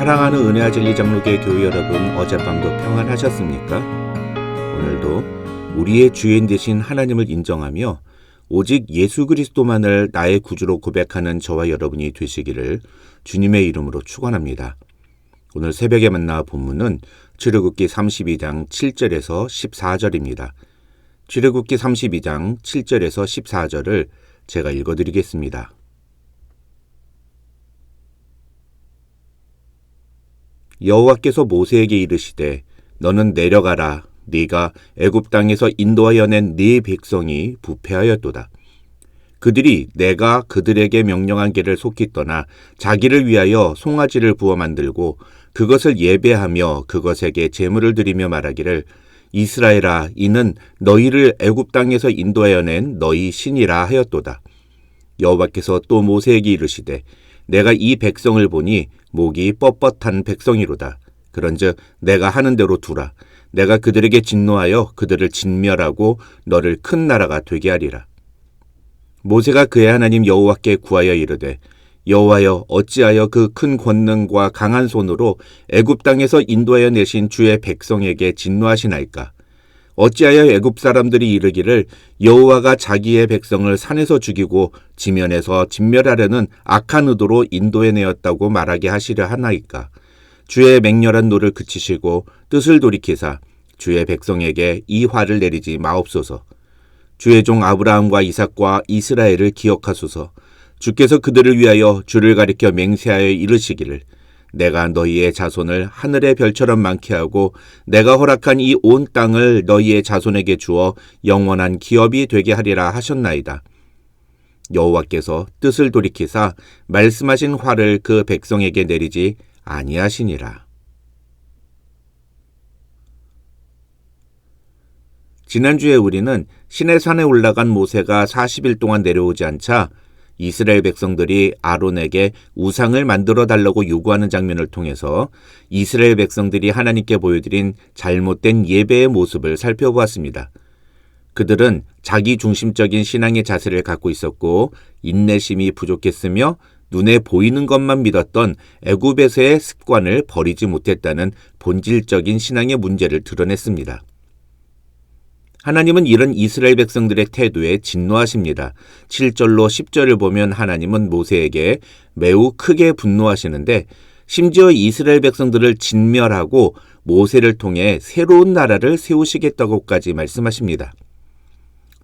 사랑하는 은혜와 진리 장로교회 교회 여러분, 어젯밤도 평안하셨습니까? 오늘도 우리의 주인 되신 하나님을 인정하며 오직 예수 그리스도만을 나의 구주로 고백하는 저와 여러분이 되시기를 주님의 이름으로 축원합니다. 오늘 새벽에 만나 본문은 출애굽기 32장 7절에서 14절입니다. 출애굽기 32장 7절에서 14절을 제가 읽어드리겠습니다. 여호와께서 모세에게 이르시되 너는 내려가라. 네가 애굽 땅에서 인도하여 낸 네 백성이 부패하였도다. 그들이 내가 그들에게 명령한 길을 속히 떠나 자기를 위하여 송아지를 부어 만들고 그것을 예배하며 그것에게 제물을 드리며 말하기를 이스라엘아, 이는 너희를 애굽 땅에서 인도하여 낸 너희 신이라 하였도다. 여호와께서 또 모세에게 이르시되 내가 이 백성을 보니 목이 뻣뻣한 백성이로다. 그런즉 내가 하는 대로 두라. 내가 그들에게 진노하여 그들을 진멸하고 너를 큰 나라가 되게 하리라. 모세가 그의 하나님 여호와께 구하여 이르되 여호와여, 어찌하여 그 큰 권능과 강한 손으로 애굽 땅에서 인도하여 내신 주의 백성에게 진노하시나이까? 어찌하여 애굽 사람들이 이르기를 여호와가 자기의 백성을 산에서 죽이고 지면에서 진멸하려는 악한 의도로 인도해내었다고 말하게 하시려 하나이까? 주의 맹렬한 노를 그치시고 뜻을 돌이키사 주의 백성에게 이 화를 내리지 마옵소서. 주의 종 아브라함과 이삭과 이스라엘을 기억하소서. 주께서 그들을 위하여 주를 가리켜 맹세하여 이르시기를 내가 너희의 자손을 하늘의 별처럼 많게 하고 내가 허락한 이 온 땅을 너희의 자손에게 주어 영원한 기업이 되게 하리라 하셨나이다. 여호와께서 뜻을 돌이키사 말씀하신 화를 그 백성에게 내리지 아니하시니라. 지난주에 우리는 시내산에 올라간 모세가 40일 동안 내려오지 않자 이스라엘 백성들이 아론에게 우상을 만들어 달라고 요구하는 장면을 통해서 이스라엘 백성들이 하나님께 보여드린 잘못된 예배의 모습을 살펴보았습니다. 그들은 자기 중심적인 신앙의 자세를 갖고 있었고 인내심이 부족했으며 눈에 보이는 것만 믿었던 애굽에서의 습관을 버리지 못했다는 본질적인 신앙의 문제를 드러냈습니다. 하나님은 이런 이스라엘 백성들의 태도에 진노하십니다. 7절로 10절을 보면 하나님은 모세에게 매우 크게 분노하시는데 심지어 이스라엘 백성들을 진멸하고 모세를 통해 새로운 나라를 세우시겠다고까지 말씀하십니다.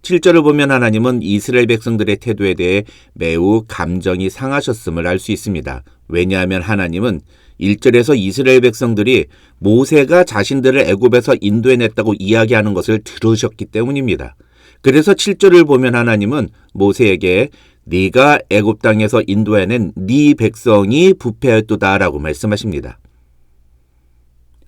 7절을 보면 하나님은 이스라엘 백성들의 태도에 대해 매우 감정이 상하셨음을 알 수 있습니다. 왜냐하면 하나님은 1절에서 이스라엘 백성들이 모세가 자신들을 애굽에서 인도해냈다고 이야기하는 것을 들으셨기 때문입니다. 그래서 7절을 보면 하나님은 모세에게 네가 애굽 땅에서 인도해낸 네 백성이 부패하였도다 라고 말씀하십니다.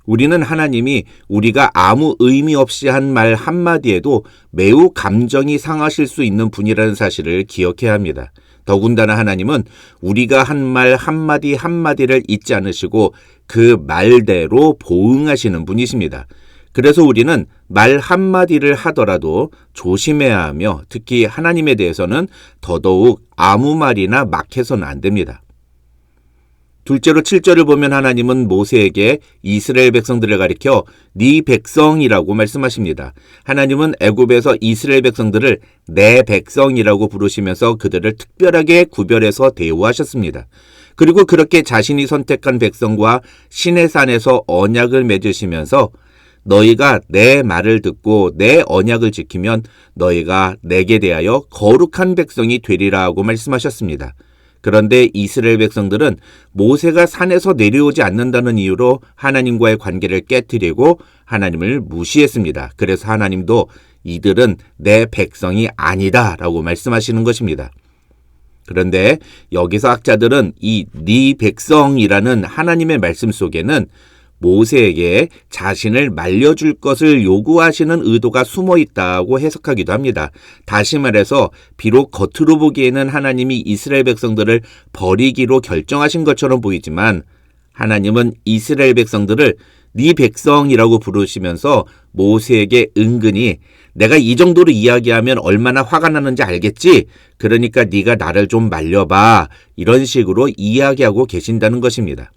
우리는 하나님이 우리가 아무 의미 없이 한 말 한마디에도 매우 감정이 상하실 수 있는 분이라는 사실을 기억해야 합니다. 더군다나 하나님은 우리가 한 말 한마디 한마디를 잊지 않으시고 그 말대로 보응하시는 분이십니다. 그래서 우리는 말 한마디를 하더라도 조심해야 하며 특히 하나님에 대해서는 더더욱 아무 말이나 막 해서는 안 됩니다. 둘째로 7절을 보면 하나님은 모세에게 이스라엘 백성들을 가리켜 네 백성이라고 말씀하십니다. 하나님은 애굽에서 이스라엘 백성들을 내 백성이라고 부르시면서 그들을 특별하게 구별해서 대우하셨습니다. 그리고 그렇게 자신이 선택한 백성과 시내산에서 언약을 맺으시면서 너희가 내 말을 듣고 내 언약을 지키면 너희가 내게 대하여 거룩한 백성이 되리라 하고 말씀하셨습니다. 그런데 이스라엘 백성들은 모세가 산에서 내려오지 않는다는 이유로 하나님과의 관계를 깨트리고 하나님을 무시했습니다. 그래서 하나님도 이들은 내 백성이 아니다 라고 말씀하시는 것입니다. 그런데 여기서 학자들은 이 네 백성이라는 하나님의 말씀 속에는 모세에게 자신을 말려줄 것을 요구하시는 의도가 숨어 있다고 해석하기도 합니다. 다시 말해서 비록 겉으로 보기에는 하나님이 이스라엘 백성들을 버리기로 결정하신 것처럼 보이지만 하나님은 이스라엘 백성들을 네 백성이라고 부르시면서 모세에게 은근히 내가 이 정도로 이야기하면 얼마나 화가 나는지 알겠지? 그러니까 네가 나를 좀 말려봐. 이런 식으로 이야기하고 계신다는 것입니다.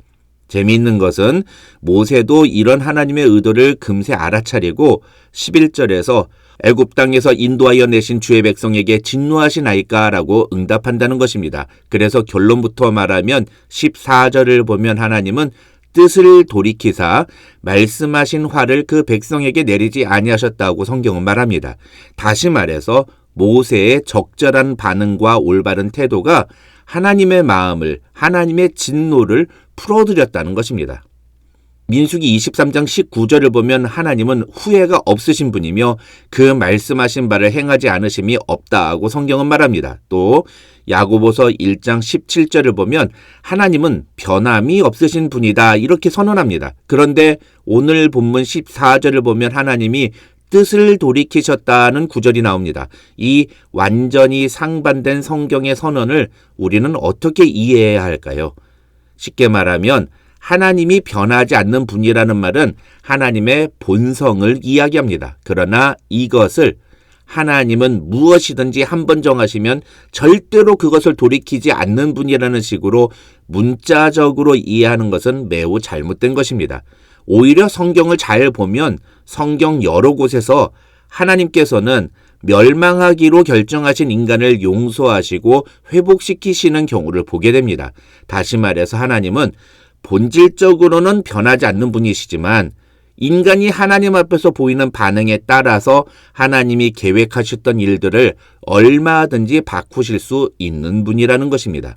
재미있는 것은 모세도 이런 하나님의 의도를 금세 알아차리고 11절에서 애굽 땅에서 인도하여 내신 주의 백성에게 진노하시나이까라고 응답한다는 것입니다. 그래서 결론부터 말하면 14절을 보면 하나님은 뜻을 돌이키사 말씀하신 화를 그 백성에게 내리지 아니하셨다고 성경은 말합니다. 다시 말해서 모세의 적절한 반응과 올바른 태도가 하나님의 마음을, 하나님의 진노를 풀어드렸다는 것입니다. 민수기 23장 19절을 보면 하나님은 후회가 없으신 분이며 그 말씀하신 바를 행하지 않으심이 없다고 성경은 말합니다. 또 야고보서 1장 17절을 보면 하나님은 변함이 없으신 분이다 이렇게 선언합니다. 그런데 오늘 본문 14절을 보면 하나님이 뜻을 돌이키셨다는 구절이 나옵니다. 이 완전히 상반된 성경의 선언을 우리는 어떻게 이해해야 할까요? 쉽게 말하면 하나님이 변하지 않는 분이라는 말은 하나님의 본성을 이야기합니다. 그러나 이것을 하나님은 무엇이든지 한번 정하시면 절대로 그것을 돌이키지 않는 분이라는 식으로 문자적으로 이해하는 것은 매우 잘못된 것입니다. 오히려 성경을 잘 보면 성경 여러 곳에서 하나님께서는 멸망하기로 결정하신 인간을 용서하시고 회복시키시는 경우를 보게 됩니다. 다시 말해서 하나님은 본질적으로는 변하지 않는 분이시지만 인간이 하나님 앞에서 보이는 반응에 따라서 하나님이 계획하셨던 일들을 얼마든지 바꾸실 수 있는 분이라는 것입니다.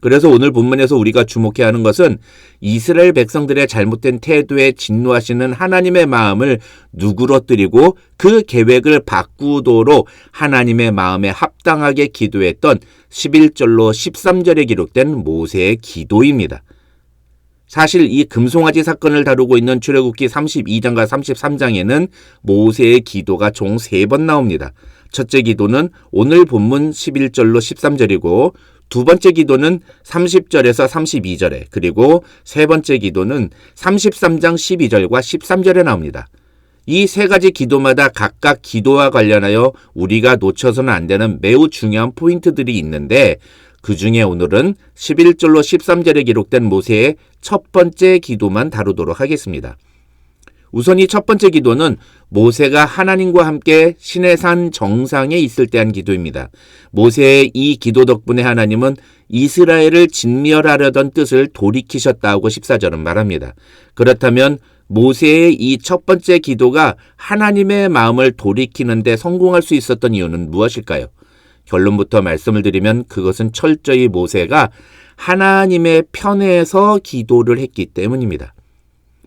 그래서 오늘 본문에서 우리가 주목해야 하는 것은 이스라엘 백성들의 잘못된 태도에 진노하시는 하나님의 마음을 누그러뜨리고 그 계획을 바꾸도록 하나님의 마음에 합당하게 기도했던 11절로 13절에 기록된 모세의 기도입니다. 사실 이 금송아지 사건을 다루고 있는 출애굽기 32장과 33장에는 모세의 기도가 총 3번 나옵니다. 첫째 기도는 오늘 본문 11절로 13절이고 두 번째 기도는 30절에서 32절에 그리고 세 번째 기도는 33장 12절과 13절에 나옵니다. 이 세 가지 기도마다 각각 기도와 관련하여 우리가 놓쳐서는 안 되는 매우 중요한 포인트들이 있는데 그 중에 오늘은 11절로 13절에 기록된 모세의 첫 번째 기도만 다루도록 하겠습니다. 우선 이 첫 번째 기도는 모세가 하나님과 함께 시내산 정상에 있을 때 한 기도입니다. 모세의 이 기도 덕분에 하나님은 이스라엘을 진멸하려던 뜻을 돌이키셨다고 14절은 말합니다. 그렇다면 모세의 이 첫 번째 기도가 하나님의 마음을 돌이키는 데 성공할 수 있었던 이유는 무엇일까요? 결론부터 말씀을 드리면 그것은 철저히 모세가 하나님의 편에서 기도를 했기 때문입니다.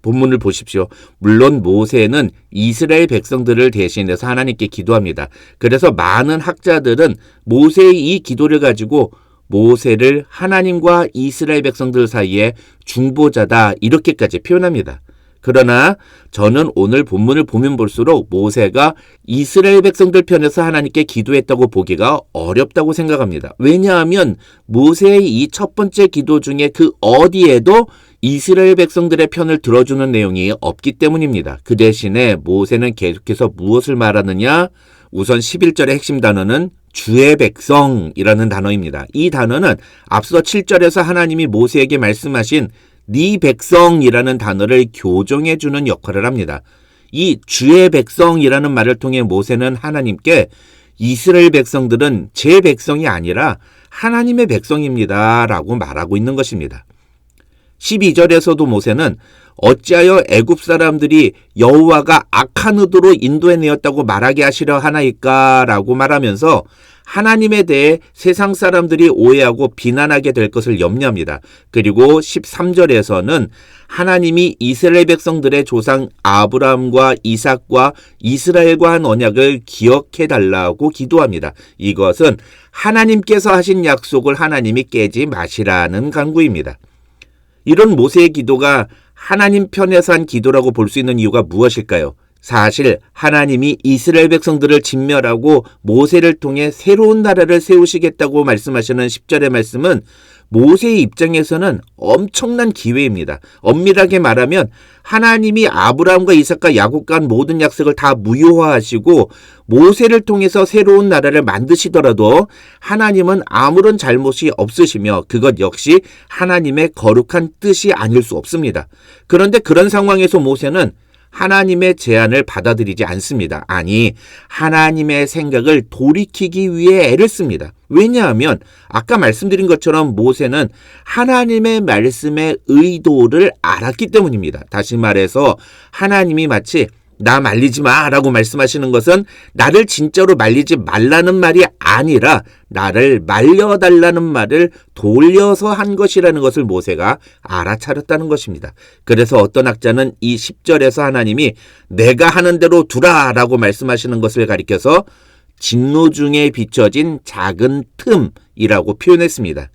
본문을 보십시오. 물론 모세는 이스라엘 백성들을 대신해서 하나님께 기도합니다. 그래서 많은 학자들은 모세의 이 기도를 가지고 모세를 하나님과 이스라엘 백성들 사이에 중보자다 이렇게까지 표현합니다. 그러나 저는 오늘 본문을 보면 볼수록 모세가 이스라엘 백성들 편에서 하나님께 기도했다고 보기가 어렵다고 생각합니다. 왜냐하면 모세의 이 첫 번째 기도 중에 그 어디에도 이스라엘 백성들의 편을 들어주는 내용이 없기 때문입니다. 그 대신에 모세는 계속해서 무엇을 말하느냐? 우선 11절의 핵심 단어는 주의 백성이라는 단어입니다. 이 단어는 앞서 7절에서 하나님이 모세에게 말씀하신 네 백성이라는 단어를 교정해주는 역할을 합니다. 이 주의 백성이라는 말을 통해 모세는 하나님께 이스라엘 백성들은 제 백성이 아니라 하나님의 백성입니다 라고 말하고 있는 것입니다. 12절에서도 모세는 어찌하여 애굽 사람들이 여호와가 악한 의도로 인도해내었다고 말하게 하시려 하나이까 라고 말하면서 하나님에 대해 세상 사람들이 오해하고 비난하게 될 것을 염려합니다. 그리고 13절에서는 하나님이 이스라엘 백성들의 조상 아브라함과 이삭과 이스라엘과 한 언약을 기억해달라고 기도합니다. 이것은 하나님께서 하신 약속을 하나님이 깨지 마시라는 간구입니다. 이런 모세의 기도가 하나님 편에서 한 기도라고 볼 수 있는 이유가 무엇일까요? 사실 하나님이 이스라엘 백성들을 진멸하고 모세를 통해 새로운 나라를 세우시겠다고 말씀하시는 10절의 말씀은 모세의 입장에서는 엄청난 기회입니다. 엄밀하게 말하면 하나님이 아브라함과 이삭과 야곱과 한 모든 약속을 다 무효화하시고 모세를 통해서 새로운 나라를 만드시더라도 하나님은 아무런 잘못이 없으시며 그것 역시 하나님의 거룩한 뜻이 아닐 수 없습니다. 그런데 그런 상황에서 모세는 하나님의 제안을 받아들이지 않습니다. 아니, 하나님의 생각을 돌이키기 위해 애를 씁니다. 왜냐하면 아까 말씀드린 것처럼 모세는 하나님의 말씀의 의도를 알았기 때문입니다. 다시 말해서 하나님이 마치 나 말리지 마 라고 말씀하시는 것은 나를 진짜로 말리지 말라는 말이 아니라 나를 말려달라는 말을 돌려서 한 것이라는 것을 모세가 알아차렸다는 것입니다. 그래서 어떤 학자는 이 10절에서 하나님이 내가 하는 대로 두라 라고 말씀하시는 것을 가리켜서 진노 중에 비춰진 작은 틈이라고 표현했습니다.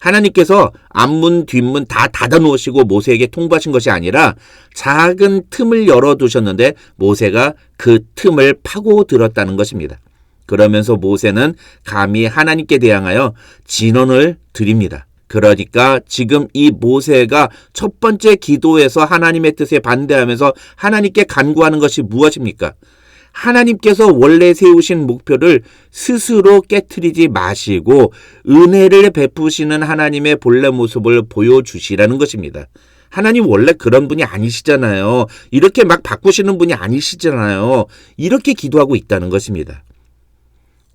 하나님께서 앞문 뒷문 다 닫아놓으시고 모세에게 통보하신 것이 아니라 작은 틈을 열어두셨는데 모세가 그 틈을 파고들었다는 것입니다. 그러면서 모세는 감히 하나님께 대항하여 진언을 드립니다. 그러니까 지금 이 모세가 첫 번째 기도에서 하나님의 뜻에 반대하면서 하나님께 간구하는 것이 무엇입니까? 하나님께서 원래 세우신 목표를 스스로 깨트리지 마시고 은혜를 베푸시는 하나님의 본래 모습을 보여주시라는 것입니다. 하나님 원래 그런 분이 아니시잖아요. 이렇게 막 바꾸시는 분이 아니시잖아요. 이렇게 기도하고 있다는 것입니다.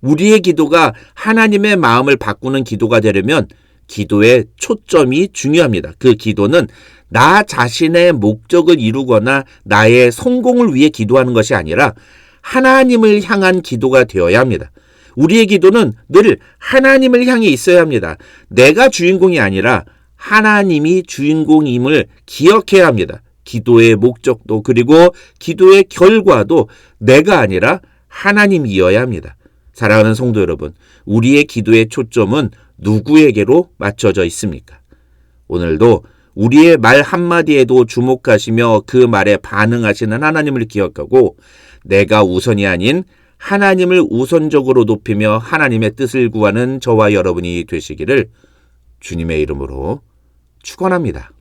우리의 기도가 하나님의 마음을 바꾸는 기도가 되려면 기도의 초점이 중요합니다. 그 기도는 나 자신의 목적을 이루거나 나의 성공을 위해 기도하는 것이 아니라 하나님을 향한 기도가 되어야 합니다. 우리의 기도는 늘 하나님을 향해 있어야 합니다. 내가 주인공이 아니라 하나님이 주인공임을 기억해야 합니다. 기도의 목적도 그리고 기도의 결과도 내가 아니라 하나님이어야 합니다. 사랑하는 성도 여러분, 우리의 기도의 초점은 누구에게로 맞춰져 있습니까? 오늘도 우리의 말 한마디에도 주목하시며 그 말에 반응하시는 하나님을 기억하고 내가 우선이 아닌 하나님을 우선적으로 높이며 하나님의 뜻을 구하는 저와 여러분이 되시기를 주님의 이름으로 축원합니다.